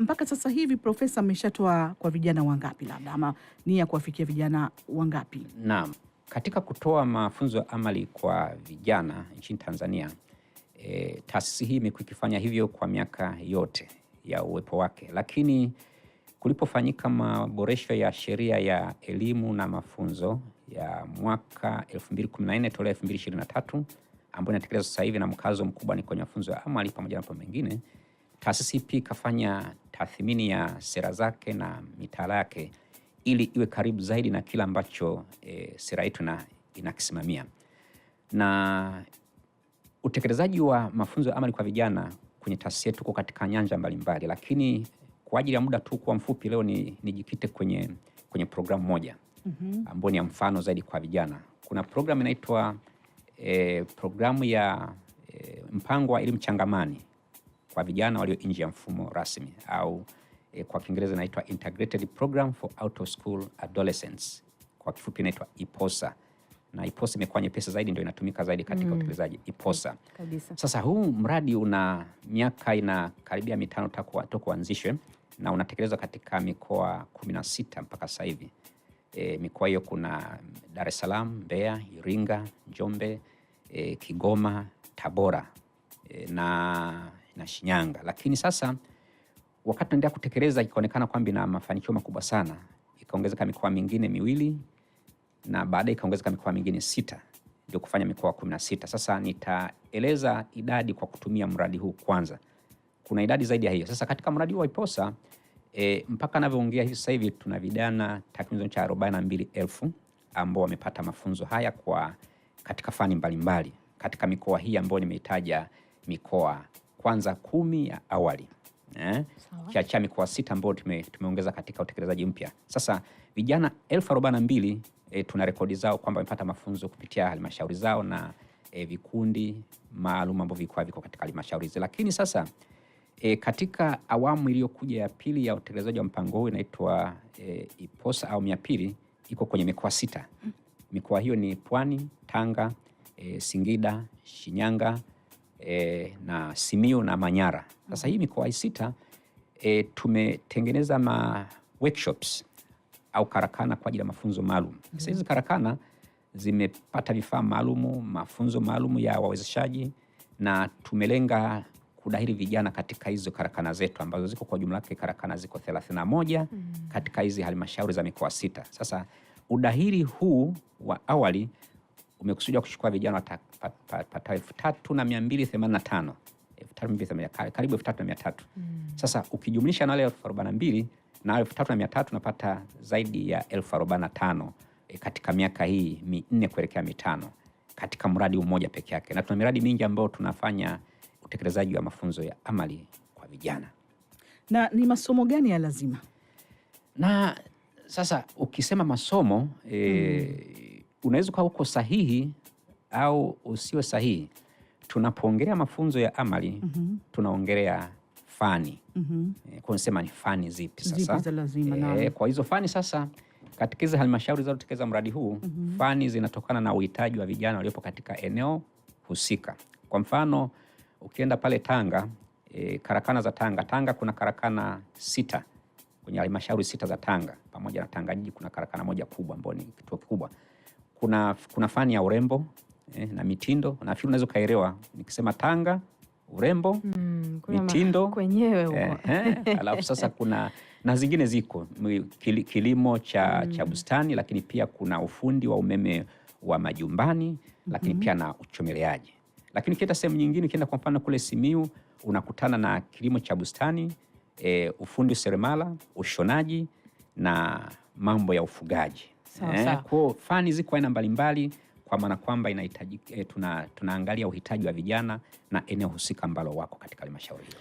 mpaka sasa hivi Profesa, mmeshatoa kwa vijana wangapi labda, ama nia kuwafikia vijana wangapi? Naam, katika kutoa mafunzo ya amali kwa vijana nchini Tanzania, taasisi hii imekuwa ikifanya hivyo kwa miaka yote ya uwepo wake, lakini kulipofanyika maboresho ya sheria ya elimu na mafunzo ya mwaka 2014 toleo 2023 ambayo inatekelezwa sasa hivi na mkazo mkubwa ni kwenye mafunzo ya amali pamoja na mambo mengine, taasisi pia ikafanya tathmini ya sera zake na mitaala yake ili iwe karibu zaidi na kila ambacho sera yetu inakisimamia. Na utekelezaji wa mafunzo ya amali kwa vijana kwenye taasisi yetu uko katika nyanja mbalimbali, lakini kwa ajili ya muda tu kwa mfupi leo nijikite kwenye programu moja ambayo ni ya mfano zaidi kwa vijana. Kuna programu inaitwa programu ya mpango wa elimu changamani kwa vijana walio nje ya mfumo rasmi, au kwa Kiingereza inaitwa Integrated Program for Out of School Adolescents, kwa kifupi inaitwa IPOSA. Na IPOSA imekuwa nyepesi zaidi, ndio inatumika zaidi katika utekelezaji IPOSA. Sasa huu mradi una miaka inakaribia 5 toka kuanzishwe na unatekelezwa katika mikoa 16 mpaka sasa hivi. Mikoa hiyo kuna Dar es Salaam, Mbeya, Iringa, Njombe, Kigoma, Tabora na Shinyanga. Lakini sasa wakati tunaendelea kutekeleza ikaonekana kwamba ina mafanikio makubwa sana, ikaongezeka mikoa mingine 2 na baadaye ikaongezeka mikoa mingine 6 ndio kufanya mikoa 16. Sasa nitaeleza idadi kwa kutumia mradi huu kwanza. Kuna idadi zaidi ya hiyo. Sasa katika mradi huu wa IPOSA mpaka ninavyoongea hivi sasa hivi tuna vijana takriban 42,000 ambao wamepata mafunzo haya katika fani mbalimbali katika mikoa hii ambayo nimeitaja mikoa kwanza 10 ya awali. Kiacha mikoa 6 ambayo tumeongeza katika utekelezaji mpya. Sasa vijana 42,000 tuna rekodi zao kwamba wamepata mafunzo kupitia halmashauri zao na vikundi maalum ambavyo viko katika halmashauri hizo. Lakini sasa katika awamu iliyokuja ya pili ya utekelezaji wa mpango huu inaitwa IPOSA awamu ya pili, iko kwenye mikoa 6. Mikoa hiyo ni Pwani, Tanga, Singida, Shinyanga na Simiyu na Manyara. Sasa hii mikoa 6 tumetengeneza workshops au karakana kwa ajili ya mafunzo maalum. Sasa hizi karakana zimepata vifaa maalumu, mafunzo maalumu ya wawezeshaji, na tumelenga kudahili vijana katika hizo karakana zetu ambazo ziko kwa jumla yake karakana ziko 31 katika hizi halmashauri za mikoa 6. Sasa udahili huu wa awali umekusudia kuchukua vijana patao 3,285, karibu 3,300. Sasa ukijumlisha na wale 42 na 3,300 unapata zaidi ya 45,000 katika miaka hii 4 kuelekea 5 katika mradi mmoja peke yake. Na tuna miradi mingi ambayo tunafanya utekelezaji wa mafunzo ya amali kwa vijana. Na ni masomo gani ya lazima? Na sasa ukisema masomo unaweza kuwa uko sahihi au usiwe sahihi. Tunapoongelea mafunzo ya amali tunaongelea fani. Kwa nasema ni fani zipi sasa? Zipi za lazima, kwa hizo fani sasa katika hizo halmashauri za kutekeleza mradi huu fani zinatokana na uhitaji wa vijana waliopo katika eneo husika. Kwa mfano ukienda pale Tanga, karakana za Tanga kuna karakana 6 kwenye halmashauri 6 za Tanga, pamoja na Tanga jiji kuna karakana moja kubwa ambayo ni kituo kikubwa. Kuna fani ya urembo na mitindo. Nafikiri unaweza kaelewa nikisema Tanga, urembo, mitindo kwenyewe. Alafu sasa kuna na zingine ziko kilimo cha bustani, lakini pia kuna ufundi wa umeme wa majumbani, lakini pia na uchomeleaji. Lakini kienda sehemu nyingine, kienda kwa mfano kule Simiyu unakutana na kilimo cha bustani, ufundi seremala, ushonaji na mambo ya ufugaji. Kwa fani ziko aina mbalimbali, kwa maana kwamba inahitaji tunaangalia uhitaji wa vijana na eneo husika ambalo wako katika halmashauri hiyo.